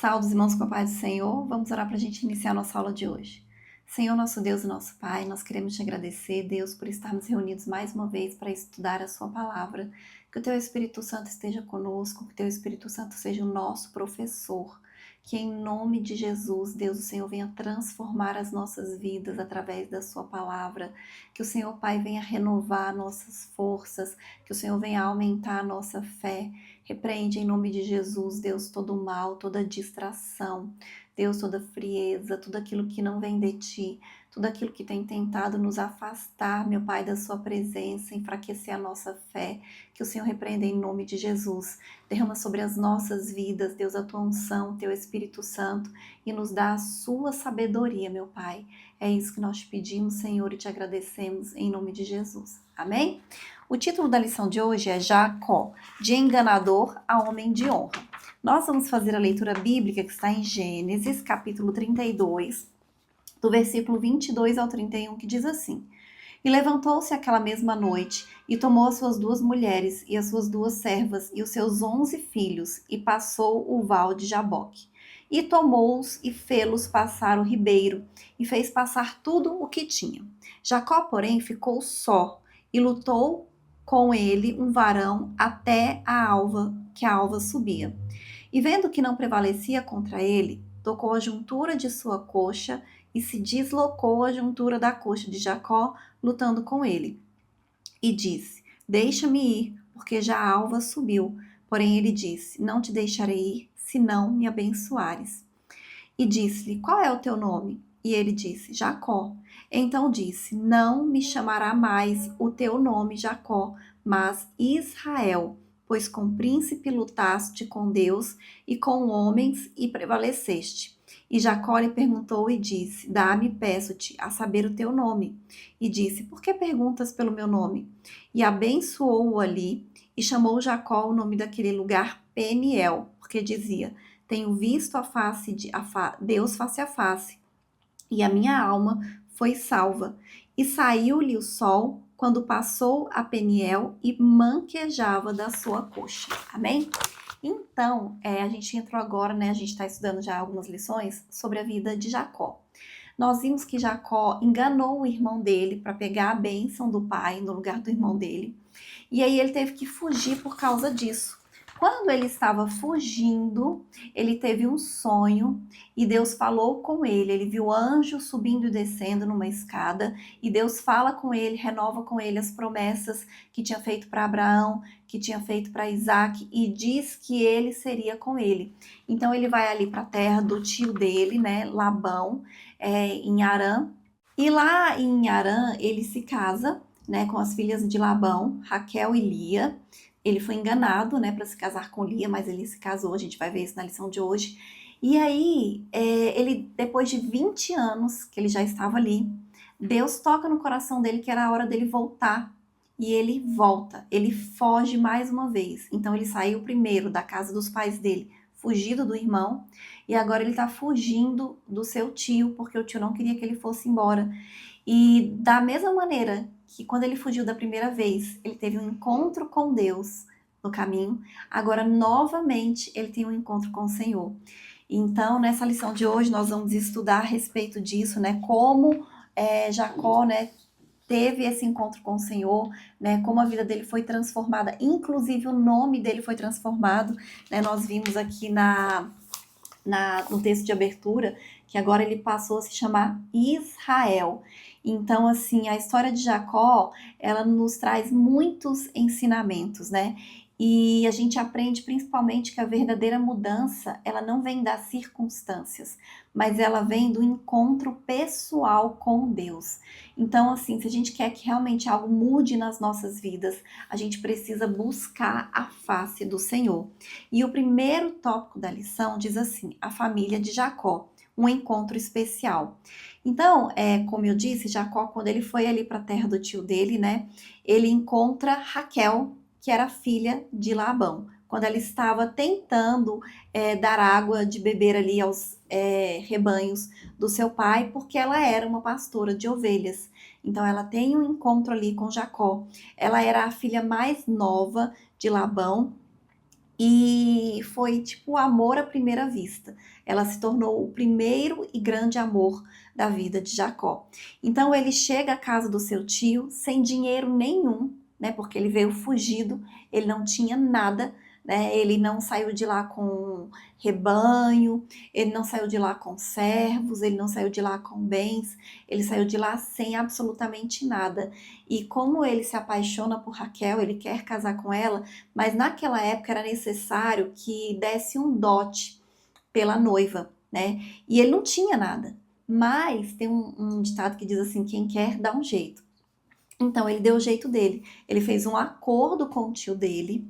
Saudos, irmãos, com a paz do Senhor. Vamos orar para a gente iniciar a nossa aula de hoje. Senhor, nosso Deus e nosso Pai, nós queremos te agradecer, Deus, por estarmos reunidos mais uma vez para estudar a sua palavra. Que o teu Espírito Santo esteja conosco, que o teu Espírito Santo seja o nosso professor. Que em nome de Jesus, Deus, o Senhor venha transformar as nossas vidas através da sua palavra. Que o Senhor, Pai, venha renovar nossas forças, que o Senhor venha aumentar a nossa fé. Repreende em nome de Jesus, Deus, todo o mal, toda distração, Deus, toda frieza, tudo aquilo que não vem de ti, tudo aquilo que tem tentado nos afastar, meu Pai, da sua presença, enfraquecer a nossa fé, que o Senhor repreenda em nome de Jesus. Derrama sobre as nossas vidas, Deus, a tua unção, teu Espírito Santo, e nos dá a sua sabedoria, meu Pai. É isso que nós te pedimos, Senhor, e te agradecemos em nome de Jesus. Amém? O título da lição de hoje é Jacó, de enganador a homem de honra. Nós vamos fazer a leitura bíblica que está em Gênesis, capítulo 32, do versículo 22 ao 31, que diz assim: E levantou-se aquela mesma noite, e tomou as suas 2 mulheres, e as suas 2 servas, e os seus 11 filhos, e passou o val de Jaboque. E tomou-os e fê-los passar o ribeiro, e fez passar tudo o que tinha. Jacó, porém, ficou só, e lutou com ele um varão até que a alva subia. E vendo que não prevalecia contra ele, tocou a juntura de sua coxa e se deslocou a juntura da coxa de Jacó, lutando com ele. E disse: Deixa-me ir, porque já a alva subiu. Porém ele disse: Não te deixarei ir, se não me abençoares. E disse-lhe: Qual é o teu nome? E ele disse: Jacó. Então disse: Não me chamará mais o teu nome Jacó, mas Israel, pois com príncipe lutaste com Deus e com homens e prevaleceste. E Jacó lhe perguntou e disse: Dá-me, peço-te, a saber o teu nome. E disse: Por que perguntas pelo meu nome? E abençoou-o ali, e chamou Jacó o nome daquele lugar Peniel, porque dizia: Tenho visto Deus face a face, e a minha alma foi salva. E saiu-lhe o sol quando passou a Peniel e manquejava da sua coxa. Amém? Então, a gente entrou agora, né? A gente está estudando já algumas lições sobre a vida de Jacó. Nós vimos que Jacó enganou o irmão dele para pegar a bênção do pai no lugar do irmão dele. E aí ele teve que fugir por causa disso. Quando ele estava fugindo, ele teve um sonho e Deus falou com ele. Ele viu anjos subindo e descendo numa escada e Deus fala com ele, renova com ele as promessas que tinha feito para Abraão, que tinha feito para Isaac e diz que ele seria com ele. Então ele vai ali para a terra do tio dele, né, Labão, em Harã. E lá em Harã ele se casa, né, com as filhas de Labão, Raquel e Lia. Ele foi enganado, né, para se casar com Lia, mas ele se casou, a gente vai ver isso na lição de hoje. E aí, ele, depois de 20 anos que ele já estava ali, Deus toca no coração dele que era a hora dele voltar. E ele volta, ele foge mais uma vez. Então ele saiu primeiro da casa dos pais dele, fugido do irmão, e agora ele está fugindo do seu tio, porque o tio não queria que ele fosse embora. E da mesma maneira que quando ele fugiu da primeira vez, ele teve um encontro com Deus no caminho, agora novamente ele tem um encontro com o Senhor. Então, nessa lição de hoje, nós vamos estudar a respeito disso, né? Como Jacó, né, teve esse encontro com o Senhor, né? Como a vida dele foi transformada, inclusive o nome dele foi transformado, né? Nós vimos aqui no texto de abertura que agora ele passou a se chamar Israel. Então, assim, a história de Jacó, ela nos traz muitos ensinamentos, né? E a gente aprende principalmente que a verdadeira mudança, ela não vem das circunstâncias, mas ela vem do encontro pessoal com Deus. Então, assim, se a gente quer que realmente algo mude nas nossas vidas, a gente precisa buscar a face do Senhor. E o primeiro tópico da lição diz assim: a família de Jacó, um encontro especial. Então, como eu disse, Jacó, quando ele foi ali para a terra do tio dele, né, ele encontra Raquel, que era filha de Labão, quando ela estava tentando dar água de beber ali aos rebanhos do seu pai, porque ela era uma pastora de ovelhas. Então, ela tem um encontro ali com Jacó. Ela era a filha mais nova de Labão, e foi tipo o amor à primeira vista. Ela se tornou o primeiro e grande amor da vida de Jacó. Então ele chega à casa do seu tio sem dinheiro nenhum, né? Porque ele veio fugido, ele não tinha nada, né? Ele não saiu de lá com rebanho, ele não saiu de lá com servos, ele não saiu de lá com bens, ele saiu de lá sem absolutamente nada. E como ele se apaixona por Raquel, ele quer casar com ela, mas naquela época era necessário que desse um dote pela noiva, né? E ele não tinha nada. Mas tem um ditado que diz assim: quem quer dá um jeito. Então ele deu o jeito dele. Ele fez um acordo com o tio dele,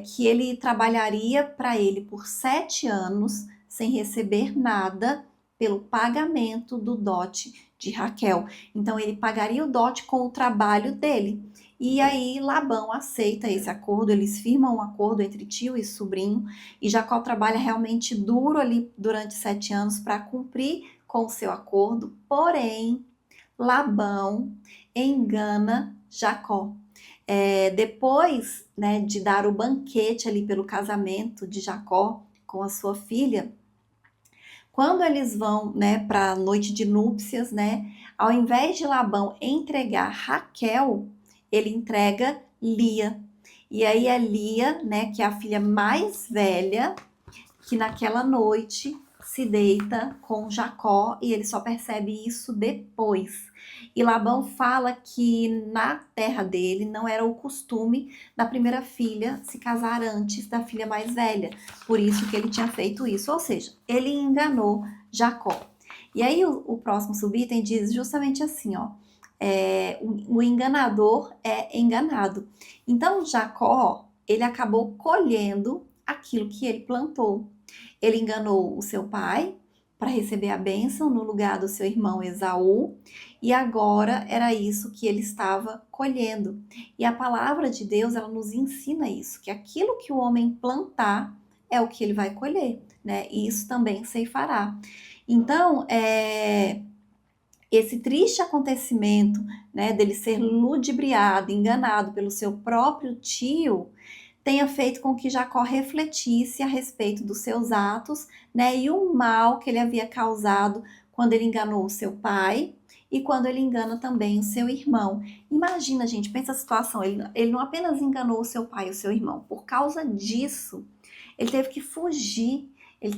que ele trabalharia para ele por 7 anos sem receber nada pelo pagamento do dote de Raquel. Então ele pagaria o dote com o trabalho dele. E aí Labão aceita esse acordo, eles firmam um acordo entre tio e sobrinho, e Jacó trabalha realmente duro ali durante 7 anos para cumprir com o seu acordo, porém Labão engana Jacó. Depois, né, de dar o banquete ali pelo casamento de Jacó com a sua filha, quando eles vão, né, para a noite de núpcias, né, ao invés de Labão entregar Raquel, ele entrega Lia. E aí a Lia, né, que é a filha mais velha, que naquela noite se deita com Jacó, e ele só percebe isso depois. E Labão fala que na terra dele não era o costume da primeira filha se casar antes da filha mais velha, por isso que ele tinha feito isso, ou seja, ele enganou Jacó. E aí o próximo subitem diz justamente assim, ó, o enganador é enganado. Então Jacó, ele acabou colhendo aquilo que ele plantou. Ele enganou o seu pai para receber a bênção no lugar do seu irmão Esaú, e agora era isso que ele estava colhendo. E a palavra de Deus, ela nos ensina isso, que aquilo que o homem plantar é o que ele vai colher, né? E isso também ceifará. Então, esse triste acontecimento, né, dele ser ludibriado, enganado pelo seu próprio tio, tenha feito com que Jacó refletisse a respeito dos seus atos, né, e o mal que ele havia causado quando ele enganou o seu pai e quando ele engana também o seu irmão. Imagina, gente, pensa a situação, ele não apenas enganou o seu pai e o seu irmão, por causa disso, ele teve que fugir, ele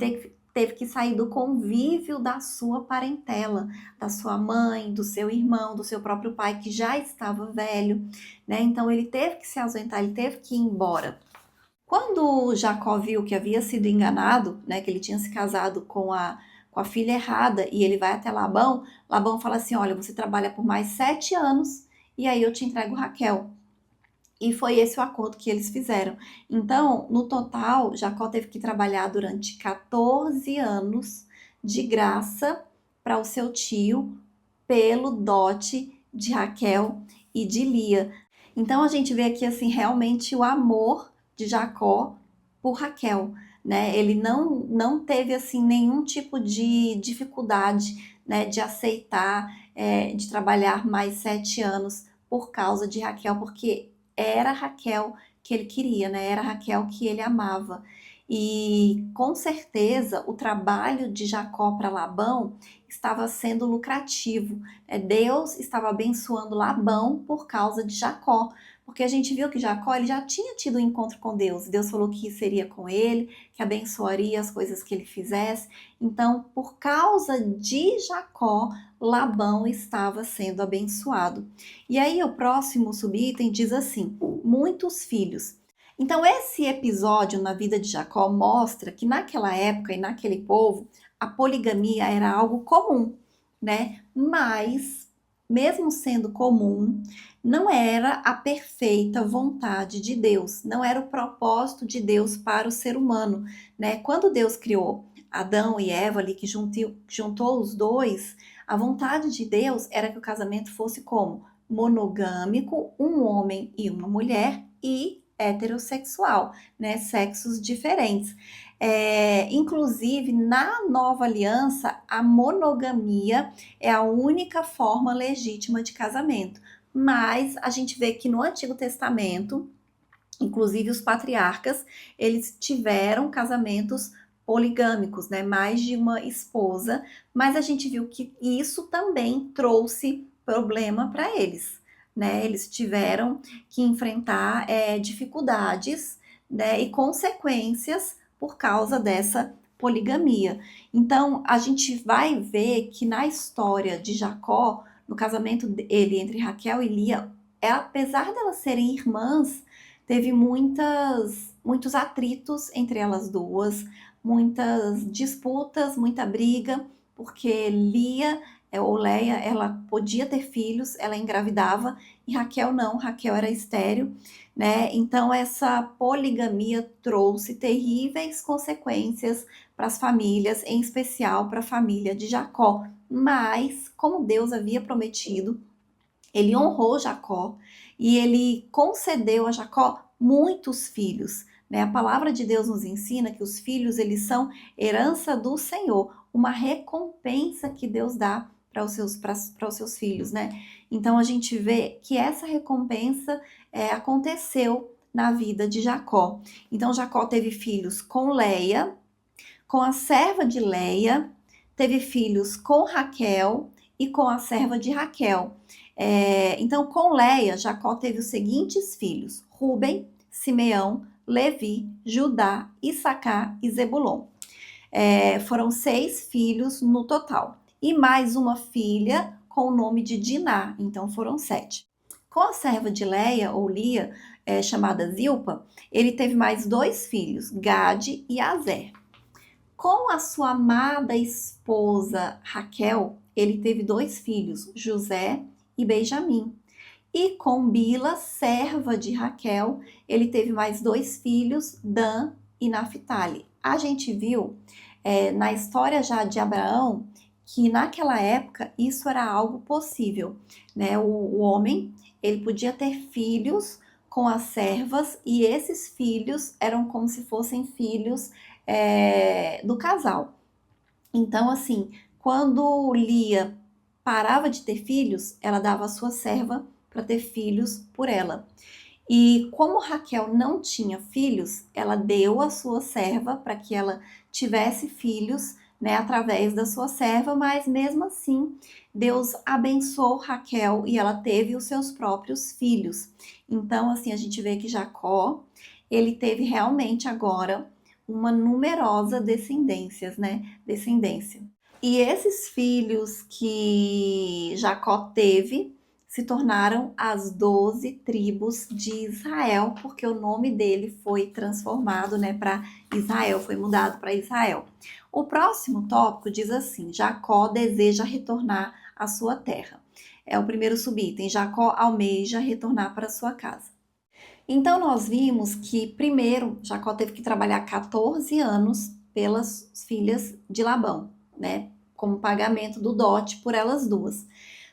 teve que sair do convívio da sua parentela, da sua mãe, do seu irmão, do seu próprio pai, que já estava velho, né? Então ele teve que se ausentar, ele teve que ir embora. Quando Jacó viu que havia sido enganado, né, que ele tinha se casado com a filha errada, e ele vai até Labão, Labão fala assim: olha, você trabalha por mais 7 anos e aí eu te entrego Raquel. E foi esse o acordo que eles fizeram. Então, no total, Jacó teve que trabalhar durante 14 anos de graça para o seu tio pelo dote de Raquel e de Lia. Então a gente vê aqui assim realmente o amor de Jacó por Raquel, né? Ele não teve assim nenhum tipo de dificuldade, né, de aceitar, de trabalhar mais 7 anos por causa de Raquel, porque era Raquel que ele queria, né? Era Raquel que ele amava. E com certeza o trabalho de Jacó para Labão estava sendo lucrativo. Deus estava abençoando Labão por causa de Jacó, porque a gente viu que Jacó ele já tinha tido um encontro com Deus. Deus falou que seria com ele, que abençoaria as coisas que ele fizesse. Então, por causa de Jacó, Labão estava sendo abençoado. E aí o próximo subitem diz assim: muitos filhos. Então esse episódio na vida de Jacó mostra que naquela época e naquele povo a poligamia era algo comum, né? Mas mesmo sendo comum, não era a perfeita vontade de Deus, não era o propósito de Deus para o ser humano, né? Quando Deus criou Adão e Eva ali, que juntou os dois, a vontade de Deus era que o casamento fosse como? Monogâmico, um homem e uma mulher, e heterossexual, né? Sexos diferentes. Inclusive, na nova aliança, a monogamia é a única forma legítima de casamento. Mas a gente vê que no Antigo Testamento, Inclusive os patriarcas, eles tiveram casamentos poligâmicos, né? Mais de uma esposa, mas a gente viu que isso também trouxe problema para eles, né? Eles tiveram que enfrentar dificuldades, né? E consequências por causa dessa poligamia. Então, a gente vai ver que na história de Jacó, no casamento dele entre Raquel e Lia, apesar delas serem irmãs, teve muitos atritos entre elas duas, muitas disputas, muita briga, porque Lia ou Leia, ela podia ter filhos, ela engravidava, e Raquel não, Raquel era estéril, né? Então essa poligamia trouxe terríveis consequências para as famílias, em especial para a família de Jacó. Mas, como Deus havia prometido, ele honrou Jacó e ele concedeu a Jacó muitos filhos. Né? A palavra de Deus nos ensina que os filhos eles são herança do Senhor, uma recompensa que Deus dá para os seus filhos. Né? Então a gente vê que essa recompensa aconteceu na vida de Jacó. Então Jacó teve filhos com Leia, com a serva de Leia, teve filhos com Raquel e com a serva de Raquel. Então, com Leia, Jacó teve os seguintes filhos: Ruben, Simeão, Levi, Judá, Issacar e Zebulon. Foram 6 filhos no total. E mais uma filha com o nome de Diná, então foram 7. Com a serva de Leia, ou Lia, chamada Zilpa, ele teve mais 2 filhos, Gade e Azer. Com a sua amada esposa Raquel, ele teve 2 filhos, José e Benjamim. E com Bila, serva de Raquel, ele teve mais 2 filhos, Dan e Naphtali. A gente viu na história já de Abraão que naquela época isso era algo possível, né? O homem ele podia ter filhos com as servas e esses filhos eram como se fossem filhos do casal. Então, assim, quando Lia parava de ter filhos, ela dava a sua serva para ter filhos por ela. E como Raquel não tinha filhos, ela deu a sua serva para que ela tivesse filhos, né, através da sua serva, mas mesmo assim, Deus abençoou Raquel e ela teve os seus próprios filhos. Então, assim, a gente vê que Jacó, ele teve realmente agora uma numerosa descendências, né? Descendência. E esses filhos que Jacó teve se tornaram as 12 tribos de Israel, porque o nome dele foi transformado, né, para Israel, foi mudado para Israel. O próximo tópico diz assim: Jacó deseja retornar à sua terra. É o primeiro subitem. Jacó almeja retornar para sua casa. Então nós vimos que primeiro Jacó teve que trabalhar 14 anos pelas filhas de Labão, né, como pagamento do dote por elas duas.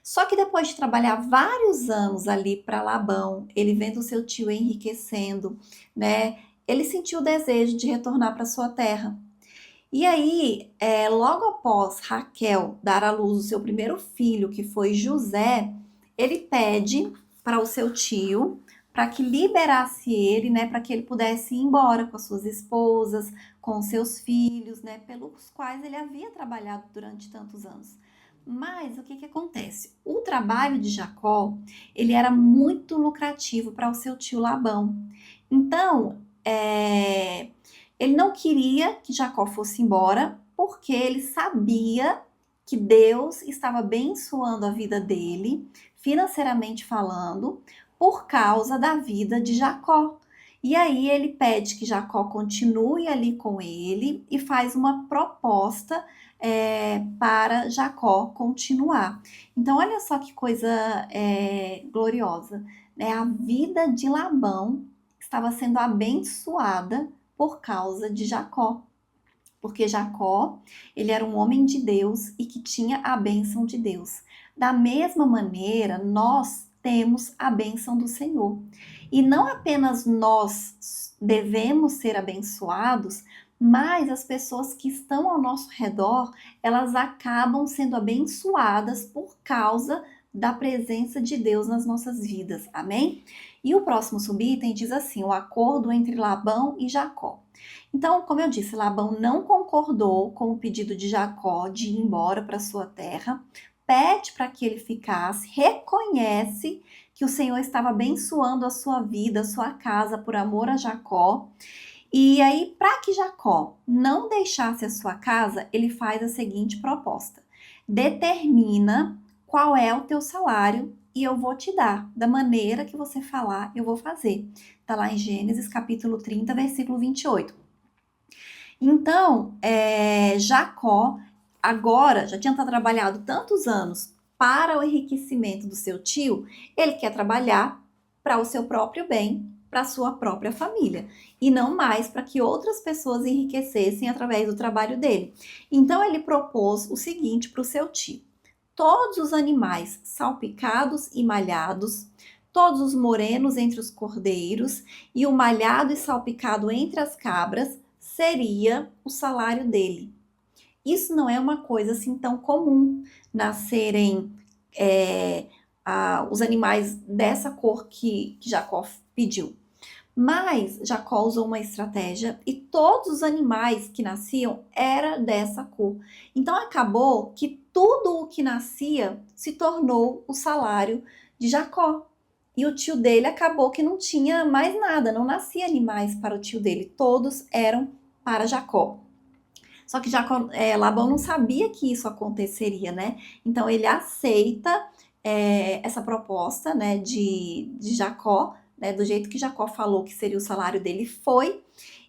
Só que depois de trabalhar vários anos ali para Labão, ele vendo seu tio enriquecendo, né, ele sentiu o desejo de retornar para sua terra. E aí, logo após Raquel dar à luz o seu primeiro filho, que foi José, ele pede para o seu tio para que liberasse ele, né, para que ele pudesse ir embora com as suas esposas, com seus filhos, né, pelos quais ele havia trabalhado durante tantos anos. Mas o que que acontece? O trabalho de Jacó, ele era muito lucrativo para o seu tio Labão. Então, ele não queria que Jacó fosse embora, porque ele sabia que Deus estava abençoando a vida dele, financeiramente falando, por causa da vida de Jacó. E aí ele pede que Jacó continue ali com ele e faz uma proposta para Jacó continuar. Então, olha só que coisa gloriosa, né? A vida de Labão estava sendo abençoada por causa de Jacó. Porque Jacó, ele era um homem de Deus e que tinha a bênção de Deus. Da mesma maneira, nós temos a bênção do Senhor. E não apenas nós devemos ser abençoados, mas as pessoas que estão ao nosso redor, elas acabam sendo abençoadas por causa da presença de Deus nas nossas vidas, amém? E o próximo subitem diz assim, o acordo entre Labão e Jacó. Então, como eu disse, Labão não concordou com o pedido de Jacó de ir embora para sua terra, pede para que ele ficasse, reconhece que o Senhor estava abençoando a sua vida, a sua casa, por amor a Jacó. E aí, para que Jacó não deixasse a sua casa, ele faz a seguinte proposta: determina qual é o teu salário e eu vou te dar. Da maneira que você falar, eu vou fazer. Está lá em Gênesis capítulo 30, versículo 28. Então, Jacó agora já tinha trabalhado tantos anos para o enriquecimento do seu tio, ele quer trabalhar para o seu próprio bem, para a sua própria família, e não mais para que outras pessoas enriquecessem através do trabalho dele. Então ele propôs o seguinte para o seu tio: todos os animais salpicados e malhados, todos os morenos entre os cordeiros e o malhado e salpicado entre as cabras seria o salário dele. Isso não é uma coisa assim tão comum, nascerem os animais dessa cor que Jacó pediu. Mas Jacó usou uma estratégia e todos os animais que nasciam era dessa cor. Então acabou que tudo o que nascia se tornou o salário de Jacó. E o tio dele acabou que não tinha mais nada, não nascia animais para o tio dele, todos eram para Jacó. Só que Labão não sabia que isso aconteceria, né? Então ele aceita essa proposta, né, de Jacó, né, do jeito que Jacó falou que seria o salário dele, foi.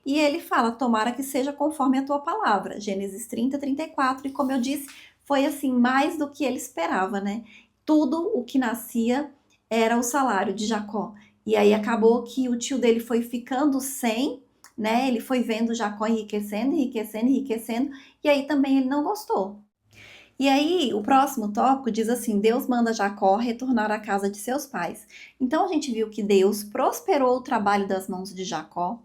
E ele fala: tomara que seja conforme a tua palavra. Gênesis 30, 34. E como eu disse, foi assim, mais do que ele esperava, né? Tudo o que nascia era o salário de Jacó. E aí acabou que o tio dele foi ficando sem, né? Ele foi vendo Jacó enriquecendo, enriquecendo, enriquecendo, e aí também ele não gostou. E aí, o próximo tópico diz assim: Deus manda Jacó retornar à casa de seus pais. Então a gente viu que Deus prosperou o trabalho das mãos de Jacó.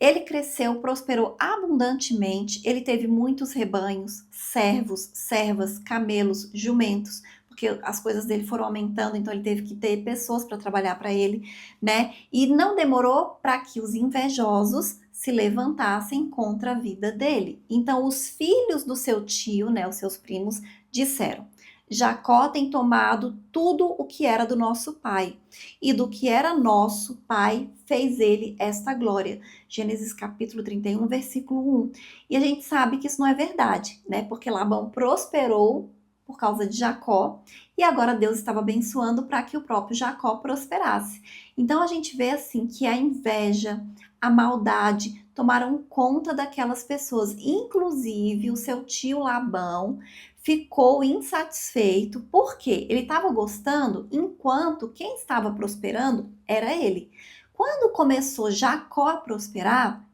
Ele cresceu, prosperou abundantemente, ele teve muitos rebanhos, servos, servas, camelos, jumentos, porque as coisas dele foram aumentando, então ele teve que ter pessoas para trabalhar para ele, né? E não demorou para que os invejosos se levantassem contra a vida dele. Então os filhos do seu tio, né, os seus primos, disseram: Jacó tem tomado tudo o que era do nosso pai, e do que era nosso pai fez ele esta glória. Gênesis capítulo 31, versículo 1. E a gente sabe que isso não é verdade, né? Porque Labão prosperou por causa de Jacó, e agora Deus estava abençoando para que o próprio Jacó prosperasse. Então a gente vê assim que a inveja, a maldade tomaram conta daquelas pessoas, inclusive o seu tio Labão ficou insatisfeito porque ele estava gostando enquanto quem estava prosperando era ele. Quando começou Jacó a prosperar,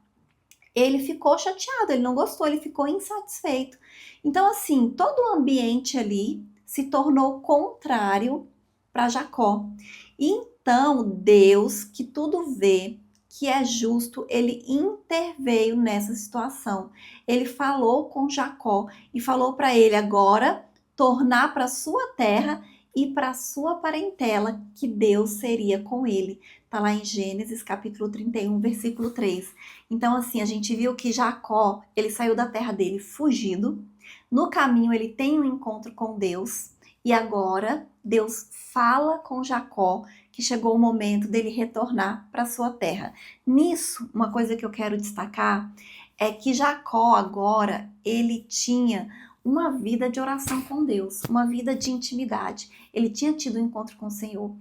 ele ficou chateado, ele não gostou, ele ficou insatisfeito. Então, assim, todo o ambiente ali se tornou contrário para Jacó. Então, Deus, que tudo vê, que é justo, ele interveio nessa situação. Ele falou com Jacó e falou para ele agora tornar para sua terra e para sua parentela, que Deus seria com ele. Está lá em Gênesis capítulo 31, versículo 3. Então, assim, a gente viu que Jacó, ele saiu da terra dele fugido. No caminho, ele tem um encontro com Deus. E agora, Deus fala com Jacó que chegou o momento dele retornar para sua terra. Nisso, uma coisa que eu quero destacar é que Jacó agora, ele tinha uma vida de oração com Deus, uma vida de intimidade. Ele tinha tido um encontro com o Senhor.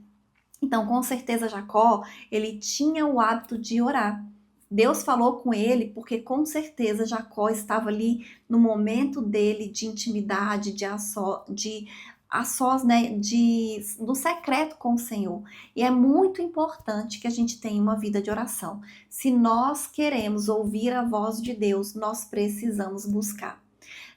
Então, com certeza, Jacó, ele tinha o hábito de orar. Deus falou com ele porque com certeza Jacó estava ali no momento dele de intimidade, de a sós, né, do secreto com o Senhor. E é muito importante que a gente tenha uma vida de oração. Se nós queremos ouvir a voz de Deus, nós precisamos buscar.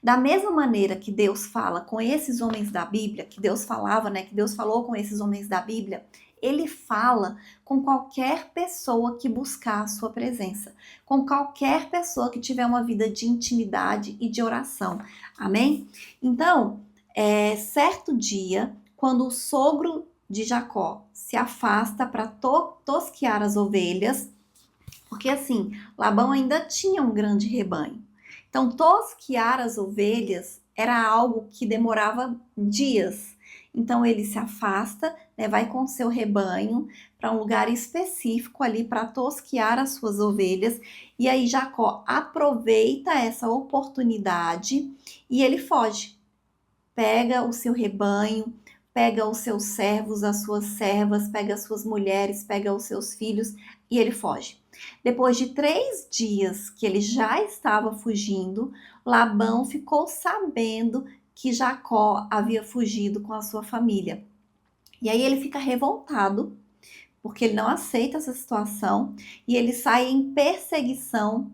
Da mesma maneira que Deus fala com esses homens da Bíblia, que Deus falava, né, que Deus falou com esses homens da Bíblia, ele fala com qualquer pessoa que buscar a sua presença, com qualquer pessoa que tiver uma vida de intimidade e de oração. Amém? Então, certo dia, quando o sogro de Jacó se afasta para tosquear as ovelhas, porque assim, Labão ainda tinha um grande rebanho. Então, tosquear as ovelhas era algo que demorava dias. Então, ele se afasta, né, vai com seu rebanho para um lugar específico ali para tosquear as suas ovelhas. E aí, Jacó aproveita essa oportunidade e ele foge. Pega o seu rebanho, pega os seus servos, as suas servas, pega as suas mulheres, pega os seus filhos e ele foge. Depois de 3 dias que ele já estava fugindo, Labão ficou sabendo que Jacó havia fugido com a sua família. E aí ele fica revoltado, porque ele não aceita essa situação, e ele sai em perseguição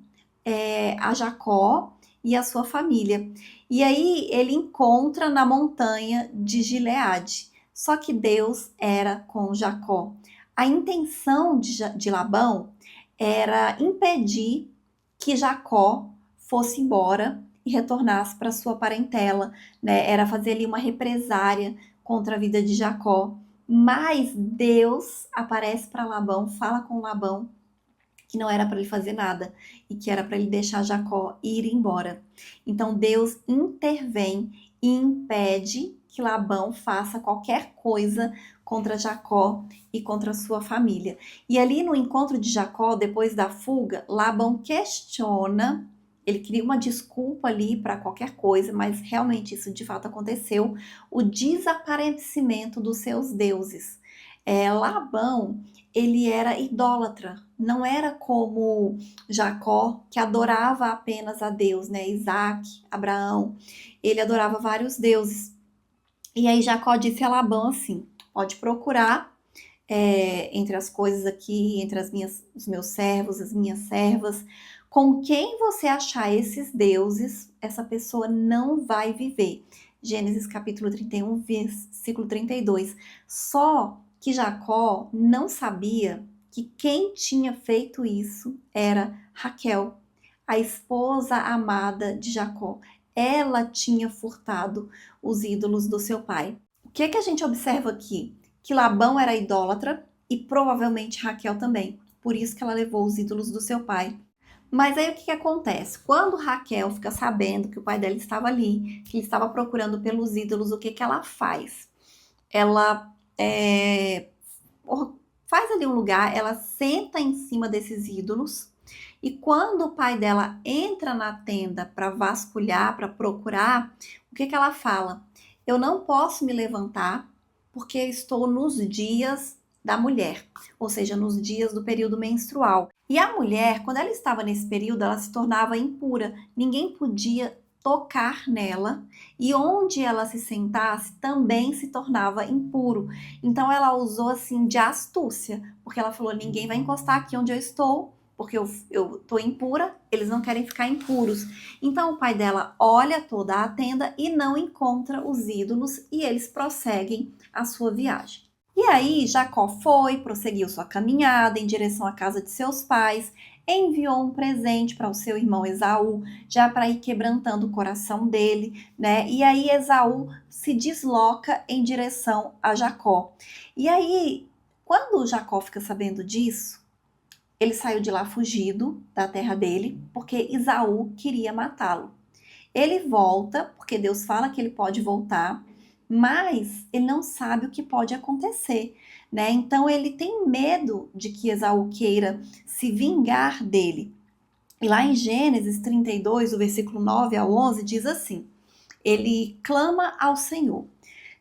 a Jacó e a sua família. E aí ele encontra na montanha de Gileade. Só que Deus era com Jacó. A intenção de Labão era impedir que Jacó fosse embora e retornasse para sua parentela, né? Era fazer ali uma represária contra a vida de Jacó. Mas Deus aparece para Labão, fala com Labão que não era para ele fazer nada e que era para ele deixar Jacó ir embora. Então Deus intervém e impede que Labão faça qualquer coisa contra Jacó e contra sua família. E ali no encontro de Jacó, depois da fuga, Labão questiona, ele cria uma desculpa ali para qualquer coisa, mas realmente isso de fato aconteceu, o desaparecimento dos seus deuses. Labão, ele era idólatra, não era como Jacó, que adorava apenas a Deus, né? Isaac, Abraão, ele adorava vários deuses. E aí Jacó disse a Labão assim, pode procurar entre as coisas aqui, entre os meus servos, as minhas servas, com quem você achar esses deuses, essa pessoa não vai viver. Gênesis capítulo 31, versículo 32. Só que Jacó não sabia que quem tinha feito isso era Raquel, a esposa amada de Jacó. Ela tinha furtado os ídolos do seu pai. O que é que a gente observa aqui? Que Labão era idólatra e provavelmente Raquel também. Por isso que ela levou os ídolos do seu pai. Mas aí o que acontece? Quando Raquel fica sabendo que o pai dela estava ali, que ele estava procurando pelos ídolos, o que ela faz? Ela faz ali um lugar, ela senta em cima desses ídolos, e quando o pai dela entra na tenda para vasculhar, para procurar, o que ela fala? Eu não posso me levantar porque estou nos dias da mulher, ou seja, nos dias do período menstrual. E a mulher, quando ela estava nesse período, ela se tornava impura. Ninguém podia tocar nela e onde ela se sentasse também se tornava impuro. Então ela usou assim de astúcia, porque ela falou: ninguém vai encostar aqui onde eu estou, porque eu tô impura, eles não querem ficar impuros. Então o pai dela olha toda a tenda e não encontra os ídolos e eles prosseguem a sua viagem. E aí Jacó prosseguiu sua caminhada em direção à casa de seus pais, enviou um presente para o seu irmão Esaú, já para ir quebrantando o coração dele, né? E aí Esaú se desloca em direção a Jacó. E aí, quando Jacó fica sabendo disso, ele saiu de lá fugido da terra dele, porque Esaú queria matá-lo. Ele volta, porque Deus fala que ele pode voltar, mas ele não sabe o que pode acontecer, né? Então ele tem medo de que Esaú queira se vingar dele. E lá em Gênesis 32, o versículo 9 ao 11, diz assim: ele clama ao Senhor,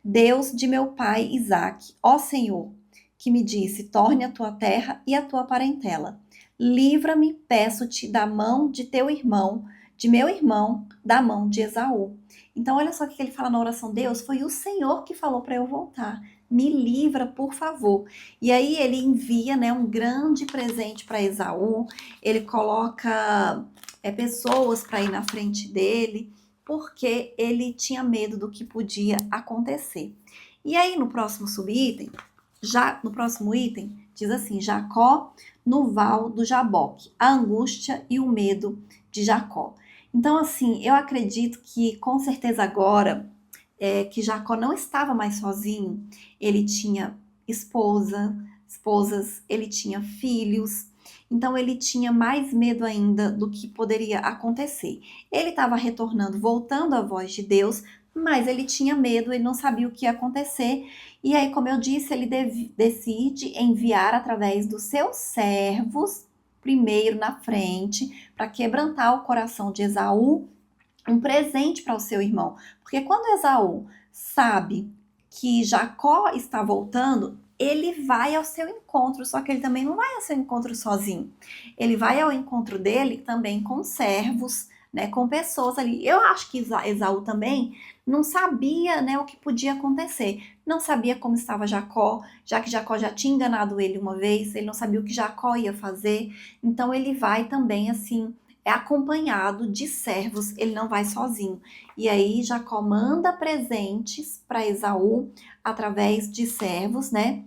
Deus de meu pai Isaque, ó Senhor, que me disse: torne a tua terra e a tua parentela. Livra-me, peço-te, da mão de teu irmão, de meu irmão, da mão de Esaú. Então, olha só o que ele fala na oração: Deus, foi o Senhor que falou para eu voltar. Me livra, por favor. E aí ele envia, né, um grande presente para Esaú. Ele coloca pessoas para ir na frente dele, porque ele tinha medo do que podia acontecer. E aí no próximo subitem, no próximo item, diz assim: Jacó no val do Jaboque, a angústia e o medo de Jacó. Então, assim, eu acredito que com certeza agora que Jacó não estava mais sozinho. Ele tinha esposas, ele tinha filhos. Então ele tinha mais medo ainda do que poderia acontecer. Ele estava retornando, voltando à voz de Deus, mas ele tinha medo, ele não sabia o que ia acontecer. E aí, como eu disse, ele decide enviar através dos seus servos, primeiro na frente, para quebrantar o coração de Esaú, um presente para o seu irmão. Porque quando Esaú sabe que Jacó está voltando, ele vai ao seu encontro, só que ele também não vai ao seu encontro sozinho. Ele vai ao encontro dele também com servos, né, com pessoas ali. Eu acho que Esaú também não sabia, né, o que podia acontecer. Não sabia como estava Jacó, já que Jacó já tinha enganado ele uma vez, ele não sabia o que Jacó ia fazer. Então ele vai também assim, é acompanhado de servos, ele não vai sozinho. E aí Jacó manda presentes para Esaú através de servos, né?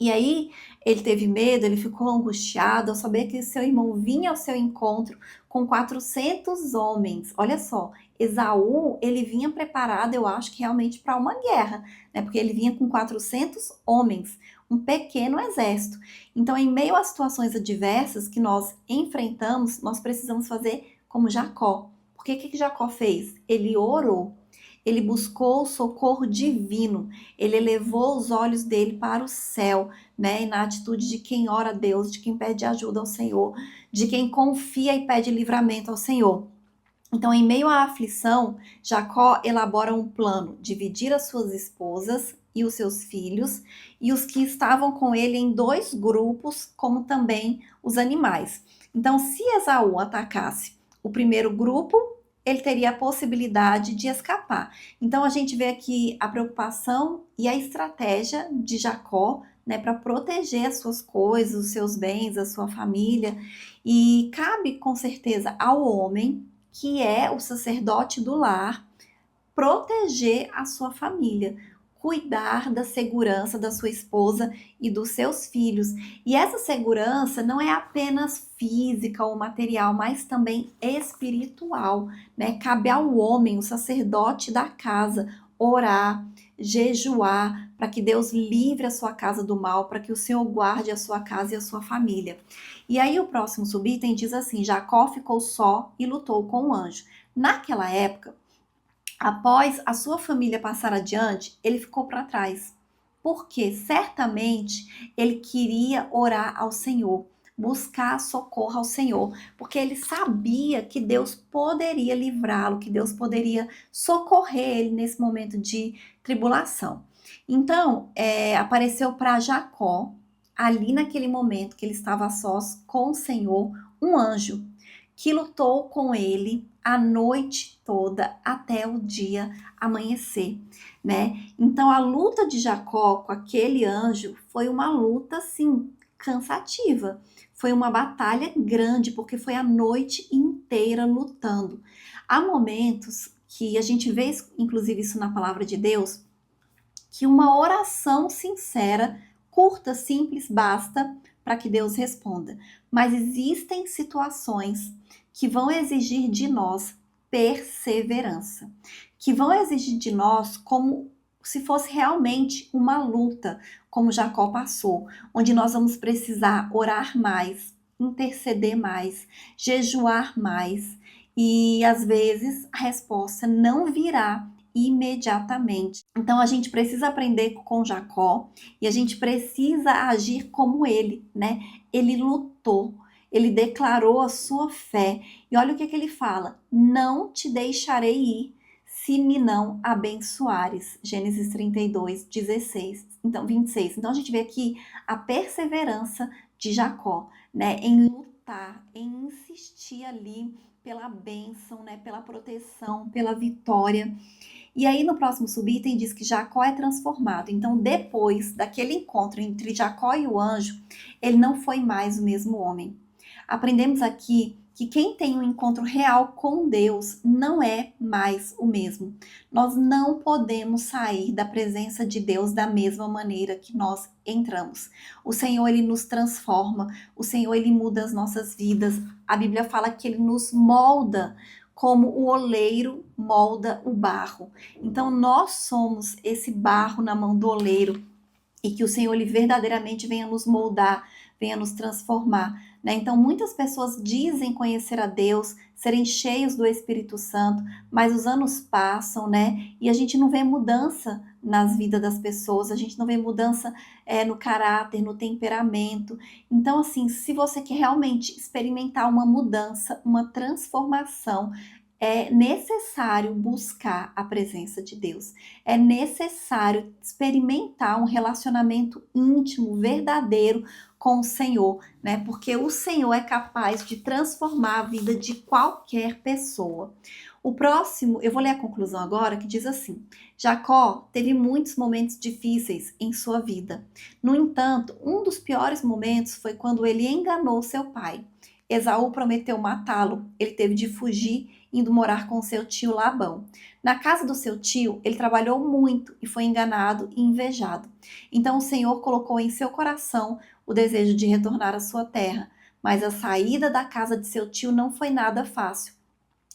E aí ele teve medo, ele ficou angustiado ao saber que seu irmão vinha ao seu encontro com 400 homens. Olha só, Esaú, ele vinha preparado, eu acho que realmente para uma guerra, né? Porque ele vinha com 400 homens, um pequeno exército. Então, em meio às situações adversas que nós enfrentamos, nós precisamos fazer como Jacó. Porque o que Jacó fez? Ele orou. Ele buscou o socorro divino, ele elevou os olhos dele para o céu, né? E na atitude de quem ora a Deus, de quem pede ajuda ao Senhor, de quem confia e pede livramento ao Senhor. Então, em meio à aflição, Jacó elabora um plano: dividir as suas esposas e os seus filhos, e os que estavam com ele em dois grupos, como também os animais. Então, se Esaú atacasse o primeiro grupo, ele teria a possibilidade de escapar. Então, a gente vê aqui a preocupação e a estratégia de Jacó, né, para proteger as suas coisas, os seus bens, a sua família. E cabe com certeza ao homem, que é o sacerdote do lar, proteger a sua família, cuidar da segurança da sua esposa e dos seus filhos. E essa segurança não é apenas física ou material, mas também espiritual, né? Cabe ao homem, o sacerdote da casa, orar, jejuar, para que Deus livre a sua casa do mal, para que o Senhor guarde a sua casa e a sua família. E aí o próximo subitem diz assim: Jacó ficou só e lutou com o anjo. Naquela época, após a sua família passar adiante, ele ficou para trás, porque certamente ele queria orar ao Senhor, buscar socorro ao Senhor, porque ele sabia que Deus poderia livrá-lo, que Deus poderia socorrer ele nesse momento de tribulação. Então, apareceu para Jacó, ali naquele momento que ele estava a sós com o Senhor, um anjo que lutou com ele a noite toda até o dia amanhecer, né? Então a luta de Jacó com aquele anjo foi uma luta assim cansativa. Foi uma batalha grande, porque foi a noite inteira lutando. Há momentos que a gente vê, inclusive isso na palavra de Deus, que uma oração sincera, curta, simples, basta para que Deus responda. Mas existem situações que vão exigir de nós perseverança, que vão exigir de nós como se fosse realmente uma luta, como Jacó passou, onde nós vamos precisar orar mais, interceder mais, jejuar mais, e às vezes a resposta não virá imediatamente. Então a gente precisa aprender com Jacó e a gente precisa agir como ele, né? Ele lutou, ele declarou a sua fé. E olha o que ele fala: não te deixarei ir se me não abençoares. Gênesis 32, 16, então 26. Então a gente vê aqui a perseverança de Jacó, né, em lutar, em insistir ali pela bênção, né, pela proteção, pela vitória. E aí no próximo subitem diz que Jacó é transformado. Então depois daquele encontro entre Jacó e o anjo, ele não foi mais o mesmo homem. Aprendemos aqui que quem tem um encontro real com Deus não é mais o mesmo. Nós não podemos sair da presença de Deus da mesma maneira que nós entramos. O Senhor, ele nos transforma, o Senhor, ele muda as nossas vidas. A Bíblia fala que ele nos molda como o oleiro molda o barro. Então nós somos esse barro na mão do oleiro e que o Senhor ele verdadeiramente venha nos moldar, venha nos transformar, né? Então muitas pessoas dizem conhecer a Deus, serem cheios do Espírito Santo, mas os anos passam, né? E a gente não vê mudança nas vidas das pessoas, a gente não vê mudança no caráter, no temperamento. Então, assim, se você quer realmente experimentar uma mudança, uma transformação, é necessário buscar a presença de Deus. É necessário experimentar um relacionamento íntimo, verdadeiro com o Senhor, né? Porque o Senhor é capaz de transformar a vida de qualquer pessoa. O próximo, eu vou ler a conclusão agora, que diz assim: Jacó teve muitos momentos difíceis em sua vida. No entanto, um dos piores momentos foi quando ele enganou seu pai. Esaú prometeu matá-lo. Ele teve de fugir, indo morar com seu tio Labão. Na casa do seu tio, ele trabalhou muito e foi enganado e invejado. Então o Senhor colocou em seu coração o desejo de retornar à sua terra. Mas a saída da casa de seu tio não foi nada fácil.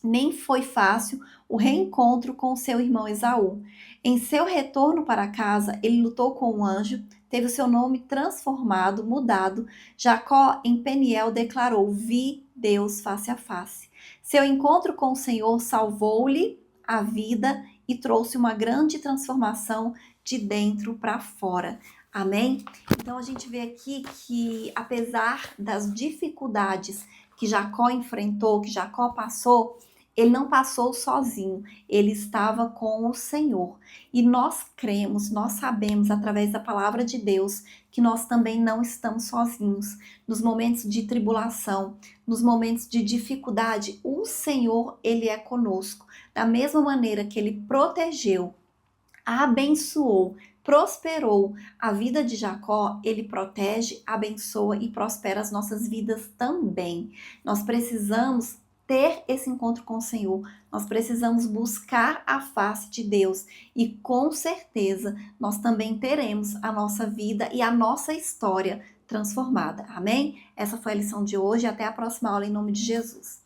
Nem foi fácil o reencontro com seu irmão Esaú. Em seu retorno para casa, ele lutou com um anjo, teve o seu nome transformado, mudado. Jacó, em Peniel, declarou: Vi Deus face a face. Seu encontro com o Senhor salvou-lhe a vida e trouxe uma grande transformação de dentro para fora. Amém? Então a gente vê aqui que, apesar das dificuldades que Jacó enfrentou, que Jacó passou, ele não passou sozinho, ele estava com o Senhor. E nós cremos, nós sabemos através da palavra de Deus que nós também não estamos sozinhos. Nos momentos de tribulação, nos momentos de dificuldade, o Senhor, ele é conosco. Da mesma maneira que ele protegeu, abençoou, prosperou a vida de Jacó, ele protege, abençoa e prospera as nossas vidas também. Nós precisamos ter esse encontro com o Senhor, nós precisamos buscar a face de Deus e com certeza nós também teremos a nossa vida e a nossa história transformada. Amém? Essa foi a lição de hoje, até a próxima aula em nome de Jesus.